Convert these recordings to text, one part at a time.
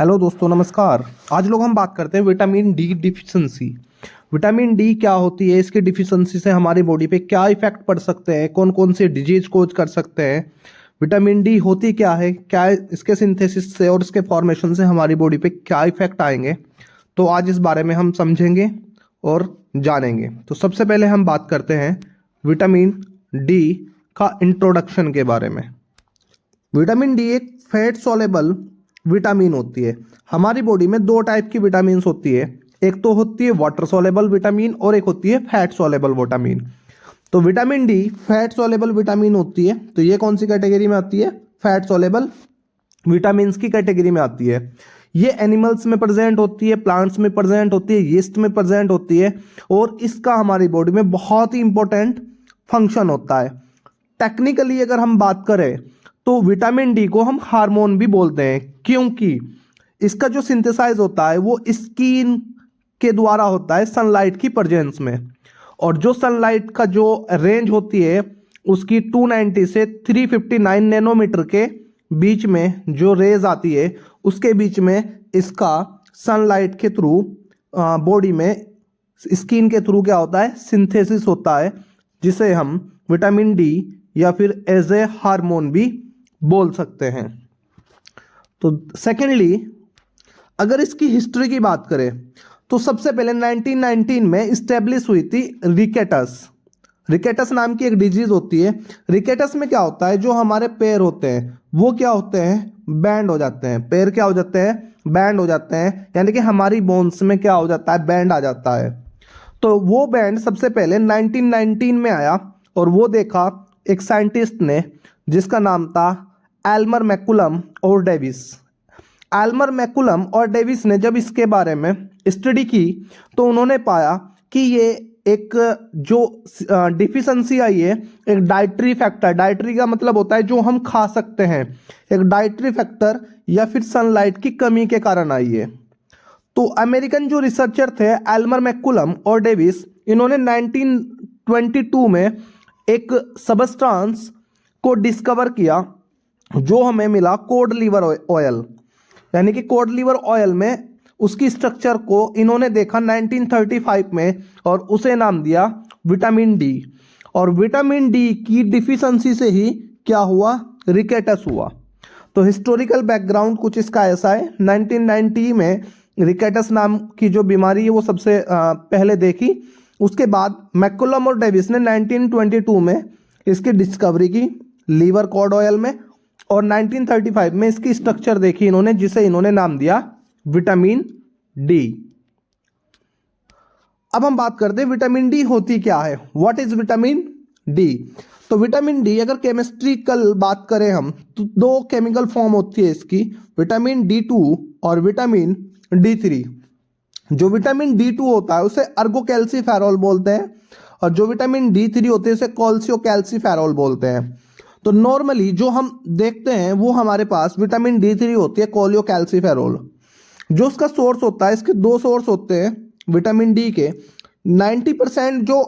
Hello दोस्तों, नमस्कार। आज लोग हम बात करते हैं vitamin D deficiency. Vitamin D क्या होती है, इसकी डिफिशिएंसी से हमारी बॉडी पे क्या इफेक्ट पड़ सकते हैं, कौन कौन से डिजीज कोज कर सकते हैं, विटामिन डी होती क्या है, क्या इसके सिंथेसिस से और इसके फॉर्मेशन से हमारी बॉडी पे क्या इफेक्ट आएंगे। तो आज इस बारे में हम समझेंगे और जानेंगे। तो सबसे पहले हम बात करते हैं विटामिन डी का इंट्रोडक्शन के बारे में। विटामिन डी एक फैट सॉलेबल विटामिन होती है। हमारी बॉडी में दो टाइप की विटामिन होती है, एक तो होती है वाटर सॉलेबल विटामिन और एक होती है फैट सॉलेबल विटामिन। तो vitamin D fat soluble vitamin होती है, तो ये कौन सी कैटेगरी में आती है? फैट सॉलेबल विटामिन की कैटेगरी में आती है। ये एनिमल्स में प्रेजेंट होती है, प्लांट्स में प्रेजेंट होती है, यीस्ट में प्रेजेंट होती है और इसका हमारी बॉडी में बहुत ही इंपॉर्टेंट फंक्शन होता है। टेक्निकली अगर हम बात करें तो विटामिन डी को हम हार्मोन भी बोलते हैं, क्योंकि इसका जो सिंथेसाइज होता है वो स्किन के द्वारा होता है सनलाइट की प्रेजेंस में। और जो सनलाइट का जो रेंज होती है उसकी 290 से 359 नैनोमीटर के बीच में जो रेज आती है उसके बीच में इसका सनलाइट के थ्रू बॉडी में स्किन के थ्रू क्या होता है? सिंथेसिस होता है, जिसे हम विटामिन डी या फिर एज ए हार्मोन भी बोल सकते हैं। तो सेकेंडली अगर इसकी हिस्ट्री की बात करें तो सबसे पहले 1919 में इस्टेब्लिश हुई थी रिकेटस। रिकेटस नाम की एक डिजीज होती है। रिकेटस में क्या होता है, जो हमारे पैर होते हैं वो क्या होते हैं? बैंड हो जाते हैं। पैर क्या हो जाते हैं? बैंड हो जाते हैं, यानी कि हमारी बोन्स में क्या हो जाता है? बैंड आ जाता है। तो वो बैंड सबसे पहले 1919 में आया और वो देखा एक साइंटिस्ट ने जिसका नाम था एल्मर मैकुलम और डेविस। एल्मर मैकुलम और डेविस ने जब इसके बारे में स्टडी की तो उन्होंने पाया कि ये एक जो डिफिशिएंसी आई है एक डाइटरी फैक्टर, डाइटरी का मतलब होता है जो हम खा सकते हैं, एक डाइटरी फैक्टर या फिर सनलाइट की कमी के कारण आई है। तो अमेरिकन जो रिसर्चर थे एल्मर मैकुलम और डेविस, इन्होंने 1922 में एक सबस्टांस को डिस्कवर किया जो हमें मिला कोड लीवर ऑयल, यानी कि कोड लीवर ऑयल में उसकी स्ट्रक्चर को इन्होंने देखा 1935 में और उसे नाम दिया विटामिन डी। और विटामिन डी की डिफिशिएंसी से ही क्या हुआ? रिकेटस हुआ। तो हिस्टोरिकल बैकग्राउंड कुछ इसका ऐसा है। 1990 में रिकेटस नाम की जो बीमारी है वो सबसे पहले देखी। उसके बाद मैकुलम और डेविस ने 1922 में इसकी डिस्कवरी की लीवर कॉड ऑयल में और 1935 में इसकी स्ट्रक्चर देखी इन्होंने, जिसे इन्होंने नाम दिया विटामिन डी। अब हम बात करते हैं विटामिन डी होती क्या है, व्हाट इज विटामिन डी। तो विटामिन डी अगर केमिस्ट्रिकल बात करें हम तो दो केमिकल फॉर्म होती है इसकी, विटामिन डी2 और विटामिन डी3। जो विटामिन डी2 होता है उसे अर्गोकैल्सीफेरॉल बोलते हैं और जो विटामिन डी3 होते हैं उसे कॉल्सियोकैल्सीफेरॉल बोलते हैं। तो नॉर्मली जो हम देखते हैं वो हमारे पास विटामिन डी3 होती है कॉल्सियोकैल्सीफेरॉल। जो उसका सोर्स होता है, इसके दो सोर्स होते हैं विटामिन डी के। 90% जो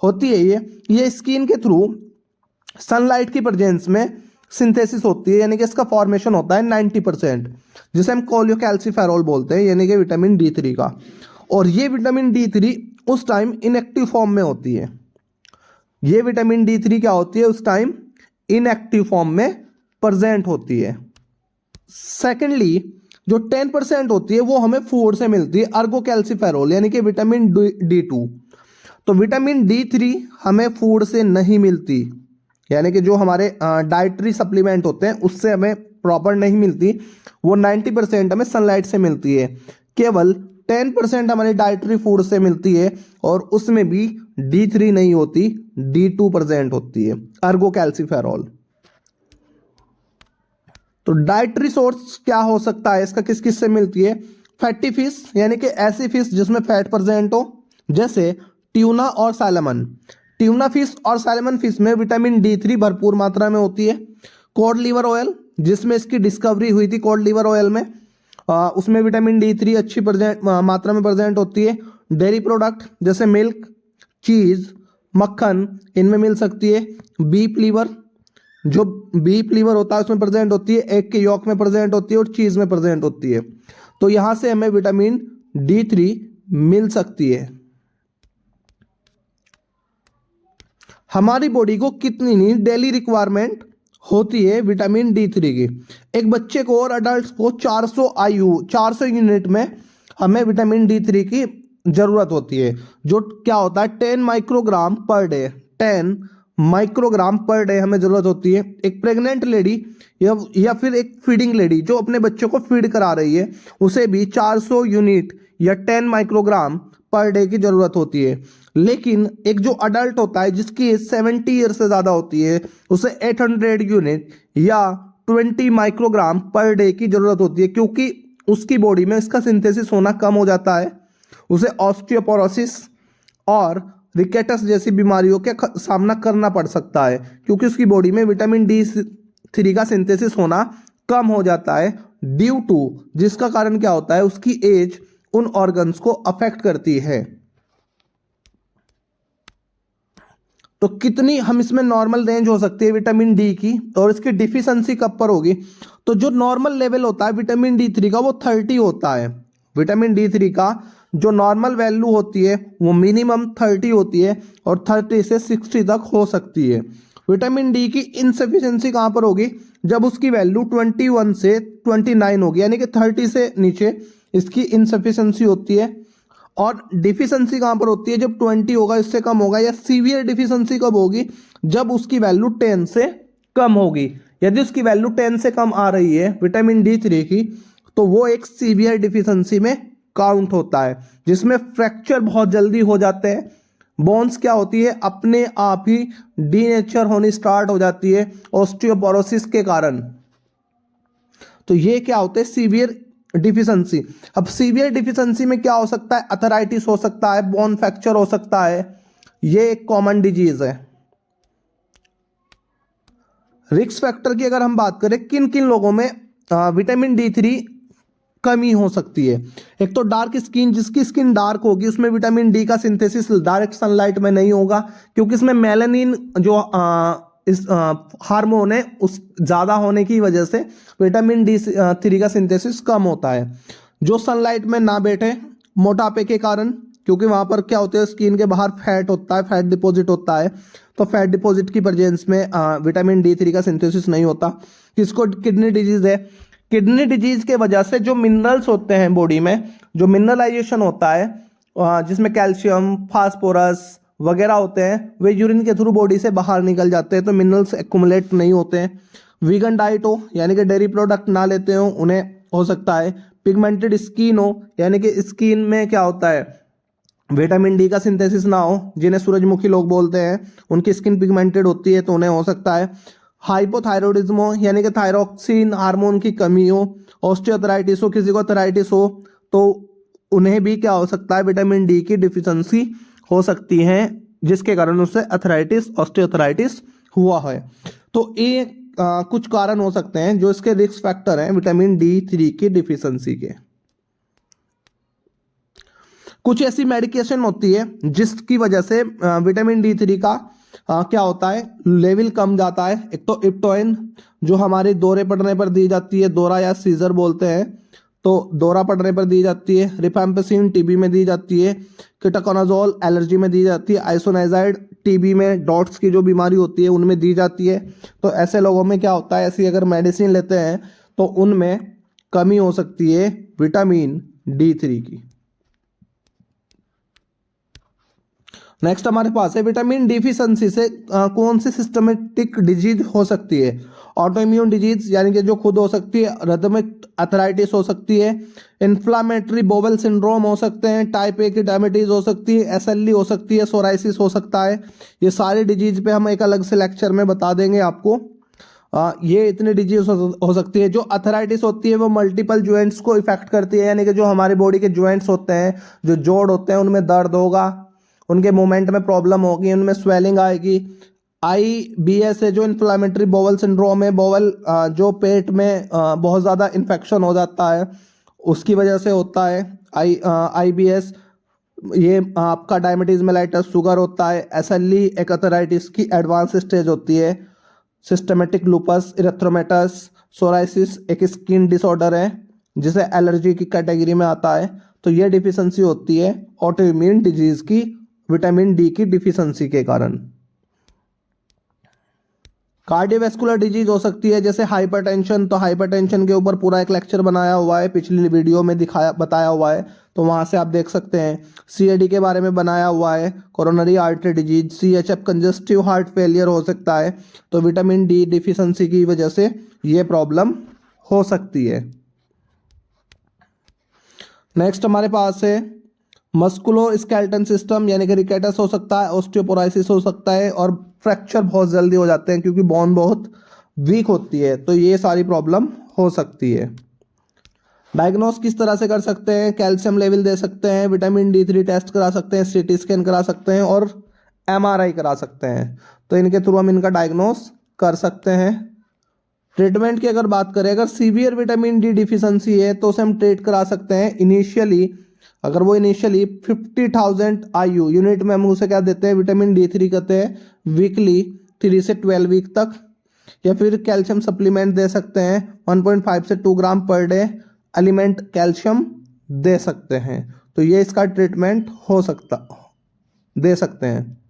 होती है ये स्किन के थ्रू सनलाइट की प्रेजेंस में सिंथेसिस होती है, यानी कि इसका फॉर्मेशन होता है 90%, जिसे हम कॉल्सियोकैल्सीफेरॉल बोलते हैं, यानी कि विटामिन डी3 का। और ये विटामिन डी3 उस टाइम इनएक्टिव फॉर्म में होती है। ये विटामिन डी3 क्या होती है? उस टाइम इनएक्टिव फॉर्म में प्रेजेंट होती है। सेकेंडली जो 10% होती है वो हमें फूड से मिलती है, अर्गोकैल्सीफेरॉल, यानी कि विटामिन डी2। तो विटामिन डी3 हमें फूड से नहीं मिलती, यानी कि जो हमारे डाइटरी सप्लीमेंट होते हैं उससे हमें प्रॉपर नहीं मिलती। वो 90% हमें सनलाइट से मिलती है। केवल 10% हमारी डाइटरी फूड से मिलती है और उसमें भी डी3 नहीं होती, डी2 प्रेजेंट होती है, अर्गोकैल्सीफेरॉल। तो डाइटरी सोर्स क्या हो सकता है इसका, किस किस से मिलती है? फैटी फिश, यानी कि ऐसी फिश जिसमें फैट प्रेजेंट हो, जैसे ट्यूना और सैल्मन। ट्यूना फिश और सैल्मन फिश में विटामिन डी3 भरपूर मात्रा में होती है। कॉड लीवर ऑयल, जिसमें इसकी डिस्कवरी हुई थी कॉड लीवर ऑयल में, उसमें विटामिन डी3 अच्छी मात्रा में प्रेजेंट होती है। डेयरी प्रोडक्ट जैसे मिल्क, चीज़, मक्खन, इनमें मिल सकती है। बीफ लीवर, जो बीफ लीवर होता है उसमें प्रेजेंट होती है, एग के यॉक में प्रेजेंट होती है और चीज में प्रेजेंट होती है। तो यहां से हमें विटामिन D3 मिल सकती है। हमारी बॉडी को कितनी डेली रिक्वायरमेंट होती है विटामिन D3 की? एक बच्चे को और अडल्ट को 400 यूनिट में हमें विटामिन D3 की जरूरत होती है, जो क्या होता है 10 microgram per day. 10 microgram per day हमें जरूरत होती है। एक प्रेग्नेंट लेडी या फिर एक फीडिंग लेडी जो अपने बच्चों को फीड करा रही है, उसे भी 400 यूनिट या 10 माइक्रोग्राम पर डे की जरूरत होती है। लेकिन एक जो अडल्ट होता है जिसकी एज 70 ईयर से ज़्यादा होती है, उसे 800 यूनिट या 20 माइक्रोग्राम पर डे की ज़रूरत होती है, क्योंकि उसकी बॉडी में इसका सिंथेसिस होना कम हो जाता है। उसे ऑस्टियोपोरोसिस और रिकेटस जैसी बीमारियों के सामना करना पड़ सकता है, क्योंकि उसकी बॉडी में विटामिन D3 का सिंथेसिस होना कम हो जाता है ड्यू टू, जिसका कारण क्या होता है उसकी एज उन ऑर्गन्स को अफेक्ट करती है। तो कितनी हम इसमें नॉर्मल रेंज हो सकती है विटामिन डी की, और इसकी डिफिशियंसी कब पर होगी? तो जो नॉर्मल लेवल होता है विटामिन D3 का वो 30 होता है। विटामिन D3 का जो नॉर्मल वैल्यू होती है वो मिनिमम 30 होती है और 30 से 60 तक हो सकती है। विटामिन डी की इनसफिशियंसी कहाँ पर होगी? जब उसकी वैल्यू 21 से 29 होगी, यानी कि 30 से नीचे इसकी इनसफिशियंसी होती है। और डिफिशियंसी कहाँ पर होती है? जब 20 होगा, इससे कम होगा। या सीवियर डिफिशियंसी कब होगी? जब उसकी वैल्यू 10 से कम होगी। यदि उसकी वैल्यू 10 से कम आ रही है विटामिन D3 की, तो वो एक सीवियर डिफिशियंसी में काउंट होता है, जिसमें फ्रैक्चर बहुत जल्दी हो जाते हैं। बोन्स क्या होती है अपने आप ही डीनेचर होनी स्टार्ट हो जाती है ऑस्टियोपोरोसिस के कारण। तो ये क्या होते हैं सीवियर डिफिशियंसी। अब सीवियर डिफिशियंसी में क्या हो सकता है? अथराइटिस हो सकता है, बोन फ्रैक्चर हो सकता है। ये एक कॉमन डिजीज है। रिस्क फैक्टर की अगर हम बात करें, किन किन लोगों में विटामिन D3 कमी हो सकती है? एक तो डार्क स्किन, जिसकी स्किन डार्क होगी उसमें विटामिन डी का सिंथेसिस डायरेक्ट सनलाइट में नहीं होगा, क्योंकि इसमें मेलानिन जो इस हार्मोन है उस ज़्यादा होने की वजह से विटामिन D3 का सिंथेसिस कम होता है। जो सनलाइट में ना बैठे मोटापे के कारण, क्योंकि वहाँ पर क्या होता है स्किन के बाहर फैट होता है, फैट डिपॉजिट होता है, तो फैट डिपॉजिट की प्रेजेंस में विटामिन D3 का सिंथेसिस नहीं होता। किसको किडनी डिजीज है? किडनी डिजीज के वजह से जो मिनरल्स होते हैं बॉडी में, जो मिनरलाइजेशन होता है जिसमें कैल्शियम, फास्फोरस वगैरह होते हैं, वे यूरिन के थ्रू बॉडी से बाहर निकल जाते हैं, तो मिनरल्स एक्युमुलेट नहीं होते हैं। वीगन डाइट हो, यानी कि डेयरी प्रोडक्ट ना लेते हो, उन्हें हो सकता है। पिगमेंटेड स्किन हो, यानी कि स्किन में क्या होता है विटामिन डी का सिंथेसिस ना हो, जिन्हें सूरजमुखी लोग बोलते हैं, उनकी स्किन पिगमेंटेड होती है तो उन्हें हो सकता है। हाइपोथायरॉयडिज्म हो, यानी कि थायरॉक्सिन हार्मोन की कमी हो। ऑस्टियोआर्थराइटिस हो, किसी को अर्थराइटिस हो, तो उन्हें भी क्या हो सकता है विटामिन डी की डिफिशियंसी हो सकती है, जिसके कारण उससे अर्थराइटिस, ऑस्टियोआर्थराइटिस हुआ है। तो ये कुछ कारण हो सकते हैं जो इसके रिस्क फैक्टर हैं विटामिन D3 की डिफिशियंसी के। कुछ ऐसी मेडिकेशन होती है जिसकी वजह से विटामिन D3 का क्या होता है लेवल कम जाता है। एक तो इप्टोइन, जो हमारे दौरे पड़ने पर दी जाती है, दौरा या सीजर बोलते हैं, तो दौरा पड़ने पर दी जाती है। रिफैम्पिसिन टीबी में दी जाती है। कीटोकोनाजोल एलर्जी में दी जाती है। आइसोनाइजाइड टीबी में, डॉट्स की जो बीमारी होती है उनमें दी जाती है। तो ऐसे लोगों में क्या होता है, ऐसी अगर मेडिसिन लेते हैं तो उनमें कमी हो सकती है विटामिन D3 की। नेक्स्ट हमारे पास है विटामिन डिफिशियंसी से कौन सी सिस्टमेटिक डिजीज हो सकती है? ऑटोइम्यून डिजीज, यानी कि जो खुद हो सकती है। रिदमिक अर्थराइटिस हो सकती है। इन्फ्लामेटरी बोवल सिंड्रोम हो सकते हैं। टाइप ए की डायबिटीज हो सकती है। SLE हो सकती है। सोराइसिस हो सकता है। ये सारी डिजीज पे हम एक अलग से लेक्चर में बता देंगे आपको। ये इतनी डिजीज हो सकती है। जो अर्थराइटिस होती है वो मल्टीपल जॉइंट्स को इफेक्ट करती है, यानी कि जो हमारी बॉडी के जॉइंट्स होते हैं, जो जोड़ होते हैं, उनमें दर्द होगा, उनके मूवमेंट में प्रॉब्लम होगी, उनमें स्वेलिंग आएगी। IBS है जो इन्फ्लामेटरी बोवल सिंड्रोम है, बोवल जो पेट में बहुत ज़्यादा इन्फेक्शन हो जाता है उसकी वजह से होता है IBS। ये आपका डायबिटीज मेलाइटस, शुगर होता है। SLE एक अर्थराइटिस की एडवांस स्टेज होती है। सिस्टेमेटिक लूपस इरेथ्रोमेटस सोराइसिस एक स्किन डिसऑर्डर है जिसे एलर्जी की कैटेगरी में आता है। तो ये डिफिशिएंसी होती है ऑटो इम्यून डिजीज की विटामिन डी की डिफिशिएंसी के कारण। कार्डियोवैस्कुलर डिजीज हो सकती है जैसे हाइपरटेंशन। तो हाइपरटेंशन के ऊपर पूरा एक लेक्चर बनाया हुआ है, पिछली वीडियो में बताया हुआ है, तो वहां से आप देख सकते हैं। सीएडी के बारे में बनाया हुआ है, coronary artery disease, CHF congestive heart failure हो सकता है। तो विटामिन डी डिफिशिएंसी की वजह से ये प्रॉब्लम हो सकती है। नेक्स्ट हमारे पास है मस्कुलो स्केलेटन सिस्टम, यानी कि रिकेटस हो सकता है, ऑस्टियोपोरोसिस हो सकता है, और फ्रैक्चर बहुत जल्दी हो जाते हैं क्योंकि बोन बहुत वीक होती है। तो ये सारी प्रॉब्लम हो सकती है। डायग्नोस किस तरह से कर सकते हैं? कैल्शियम लेवल दे सकते हैं, विटामिन D3 टेस्ट करा सकते हैं, सीटी स्कैन करा सकते हैं और एमआरआई करा सकते हैं। तो इनके थ्रू हम इनका डायग्नोस कर सकते हैं। ट्रीटमेंट की अगर बात करें, अगर सीवियर विटामिन डी डिफिशिएंसी है तो उसे हम ट्रीट करा सकते हैं इनिशियली। अगर वो इनिशियली 50,000 IU यूनिट में हम उसे क्या देते हैं, विटामिन D3 कहते हैं वीकली 3 से 12 वीक तक, या फिर कैल्शियम सप्लीमेंट दे सकते हैं 1.5 से 2 ग्राम पर डे एलिमेंट कैल्शियम दे सकते हैं। तो ये इसका ट्रीटमेंट हो सकता दे सकते हैं।